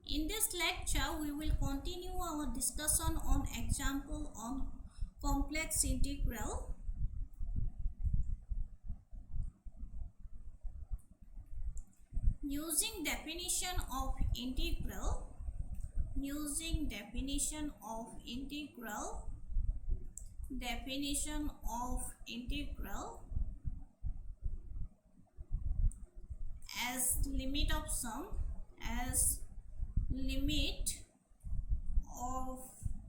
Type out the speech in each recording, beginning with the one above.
In this lecture, we will continue our discussion on example on complex integral. Using definition of integral, as limit of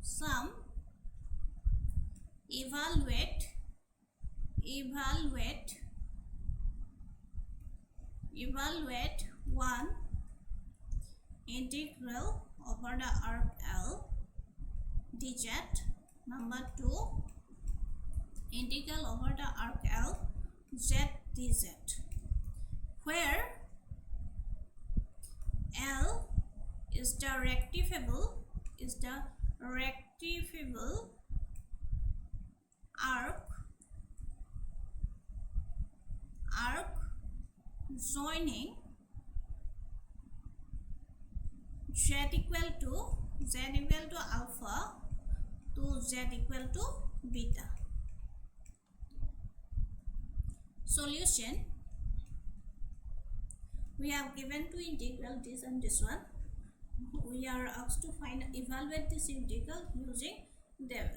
sum, evaluate one integral over the arc L dz. Number 2, integral over the arc L z dz, where L is the rectifiable arc joining z equal to alpha to z equal to beta. Solution: we have given two integral, this and this one. We are asked to evaluate this integral using the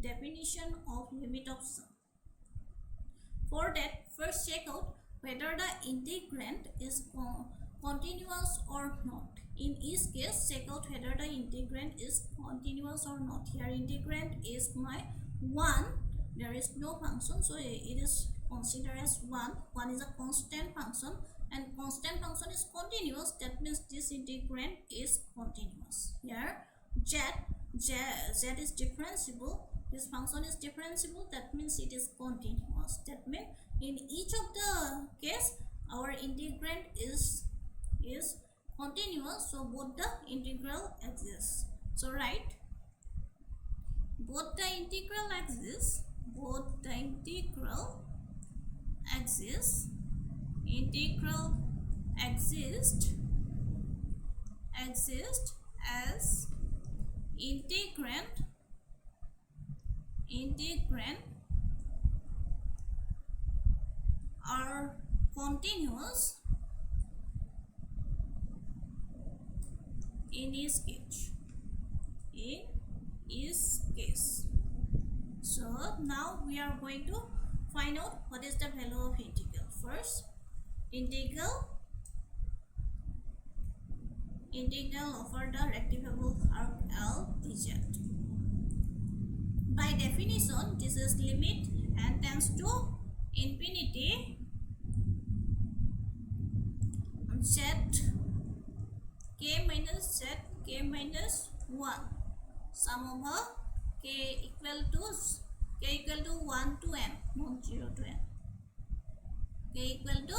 definition of limit of sum. For that, first check out whether the integrand is continuous or not. In each case, check out whether the integrand is continuous or not. Here integrand is my 1. There is no function, so it is considered as 1. 1 is a constant function, and constant function is continuous. That means this integrand is continuous. Here z is differentiable. This function is differentiable. That means it is continuous. That means in each of the case our integrand is continuous. So both the integral exists. So write both the integral exists. Integral exist as integrand are continuous in each case. So now we are going to find out what is the value of integral. First, integral over the rectifiable arc L dz. By definition, this is limit n tends to infinity z k minus 1 sum over k equal to 1 to n, not 0 to n. K equal to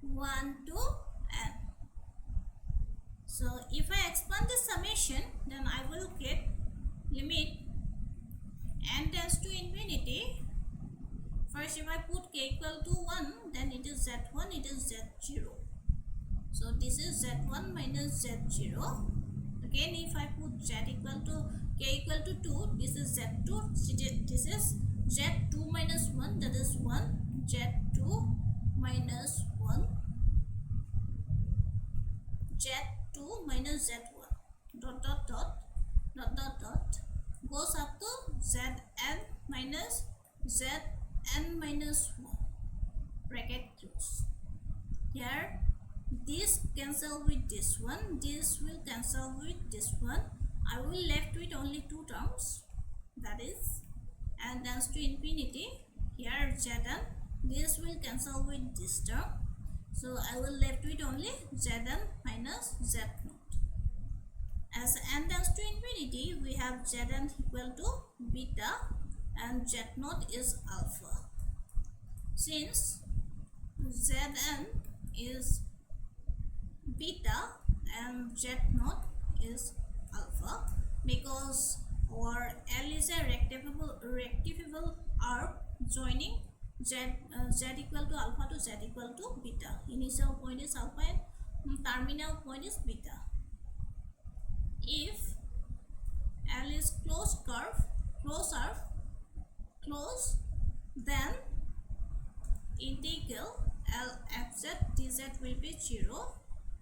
1 to n. So if I expand this summation, then I will get limit n tends to infinity. First, if I put k equal to 1, then it is z1, it is z0. So this is z1 minus z0. Again, if I put z equal to k equal to 2, this is z2. This is z2 minus 1, that is 1. z2 minus 1. z2 minus z1. Dot dot dot dot dot dot goes up to zn minus 1. Bracket close. Here this cancel with this one, this will cancel with this one. I will left with only two terms, that is n tends to infinity. Here zn, this will cancel with this term, so I will left with only zn minus z0. As n tends to infinity, we have zn equal to beta and z0 is alpha. Since zn is beta and z0 is alpha, because our L is a rectifiable arc joining z equal to alpha to z equal to beta. Initial point is alpha and terminal point is beta. if L is closed curve, closed, then integral L f z dz will be 0,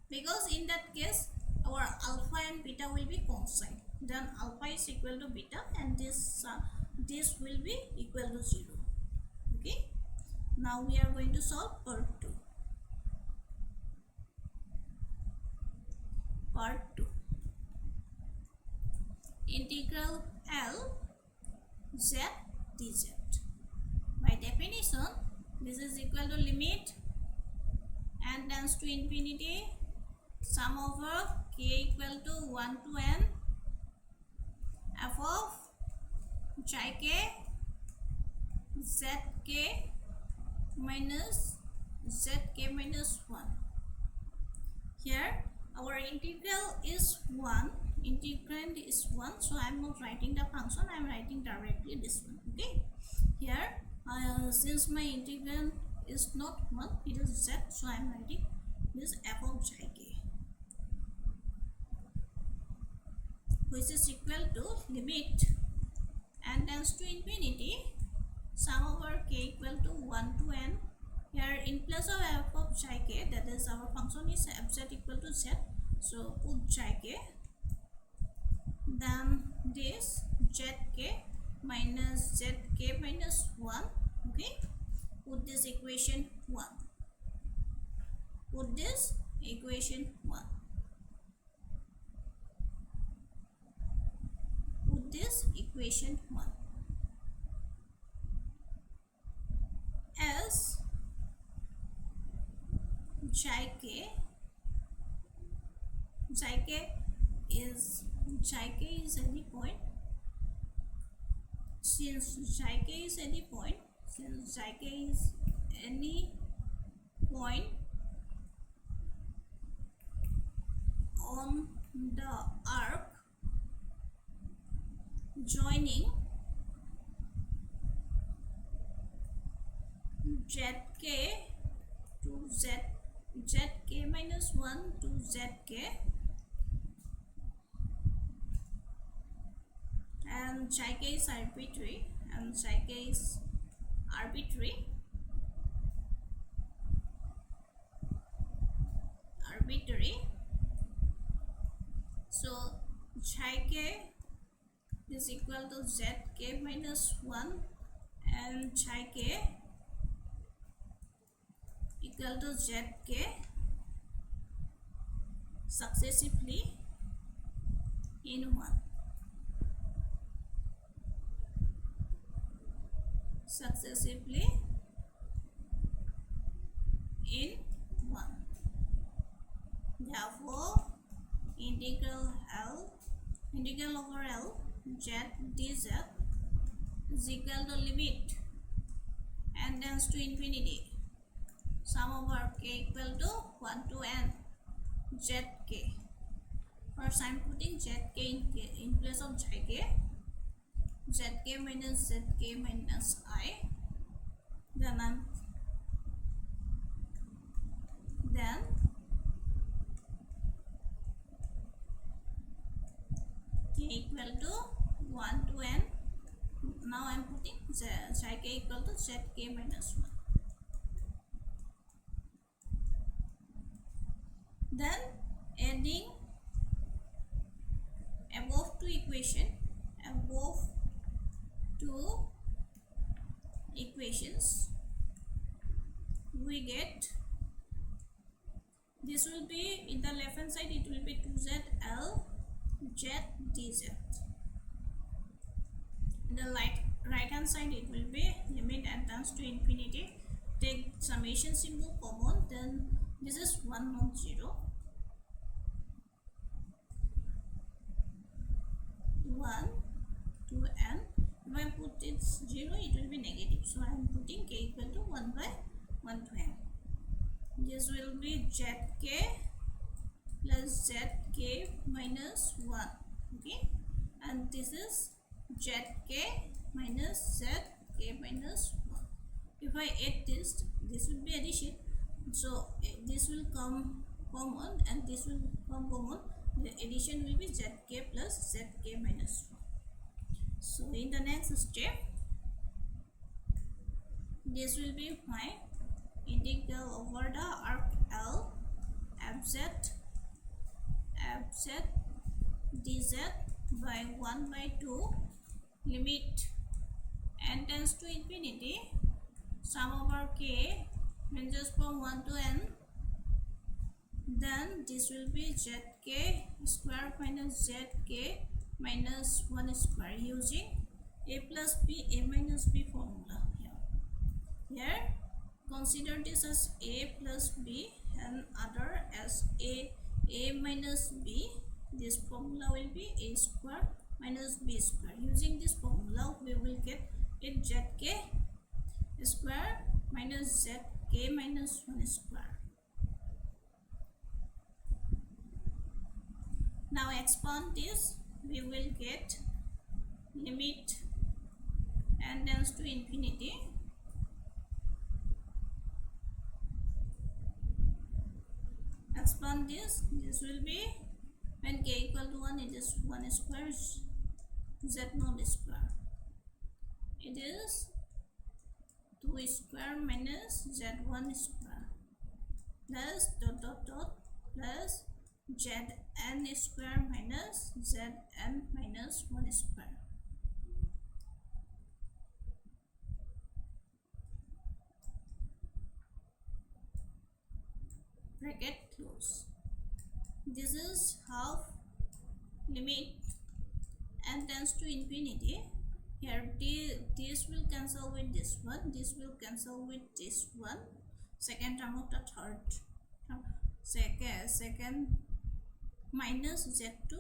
because in that case our alpha and beta will be constant. Then alpha is equal to beta, and this will be equal to 0. Okay. Now we are going to solve part 2. Part 2. Integral L z dz. By definition, this is equal to limit n tends to infinity sum over k equal to 1 to n f of chi k z k minus zk minus 1. Here our integral is 1, integrand is 1, so I am not writing the function, I am writing directly this one. Okay, here since my integrand is not 1, it is z, so I am writing this f of chi k, which is equal to limit n tends to infinity sum over k equal to 1 to n. Here in place of f of chi k, that is our function is fz equal to z, so put chi k, then this zk minus zk minus 1. Okay, put this equation 1, put this equation 1, put this equation 1. As chi k is any point, since chi k is any point on the arc joining zk to zk minus 1 to zk, and chi k is arbitrary, so chi k is equal to zk minus 1 and chi k equal to zk successively in 1. Therefore, integral over L z dz is equal to limit n tends to infinity sum over k equal to 1 to n zk. First I am putting zk in place of chi k, zk minus I, then k equal to 1 to n. Now I am putting chi k equal to zk minus 1. Then adding above two equations, we get, this will be in the left hand side, it will be 2z L z dz. In the right hand side, it will be limit n tends to infinity, take summation symbol common, then this is 1 not 0, 1 to n. If I put it 0, it will be negative, so I am putting k equal to 1 by 1 to n. This will be zk plus zk minus 1. Okay, and this is zk minus zk minus 1. If I add this will be addition, so this will come common and this will come common, the addition will be zk plus zk minus 1. So in the next step, this will be my integral over the arc L fz dz by 1 by 2 limit n tends to infinity, sum over k ranges from 1 to n. Then this will be zk square minus zk minus 1 square using a plus b a minus b formula. Here consider this as a plus b and other as a minus b. This formula will be a square minus b square. Using this formula we will get it zk square minus zk minus 1 square. Now expand this, we will get limit n tends to infinity expand this will be when k equal to 1, it is 1 square z naught square, it is 2 square minus z1 square plus dot dot dot plus zn square minus zn minus 1 square. Bracket close. This is half limit n tends to infinity. Here this will cancel with this one, this will cancel with this one, second term of the third term, second minus z2,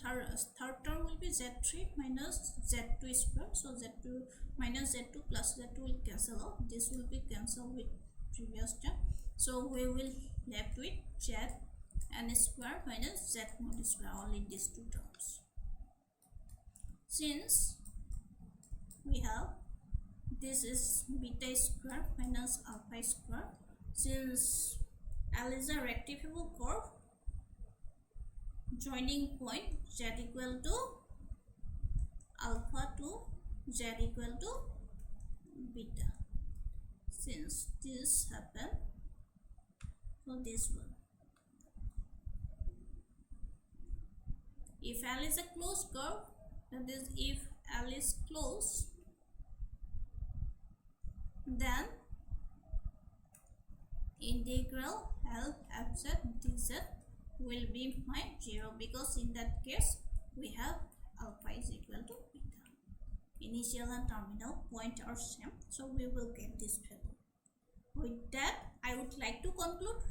third term will be z3 minus z2 square, so z2 minus z2 plus z2 will cancel out, this will be cancelled with previous term, so we will left with zn square minus z naught square, only these two terms. Since we have this is beta square minus alpha square, since L is a rectifiable curve, joining point z equal to alpha to z equal to beta. Since this happened for this one, if L is a closed curve, that is if L is closed, then integral L fz dz will be my 0, because in that case we have alpha is equal to beta. Initial and terminal point are same, so we will get this value. With that, I would like to conclude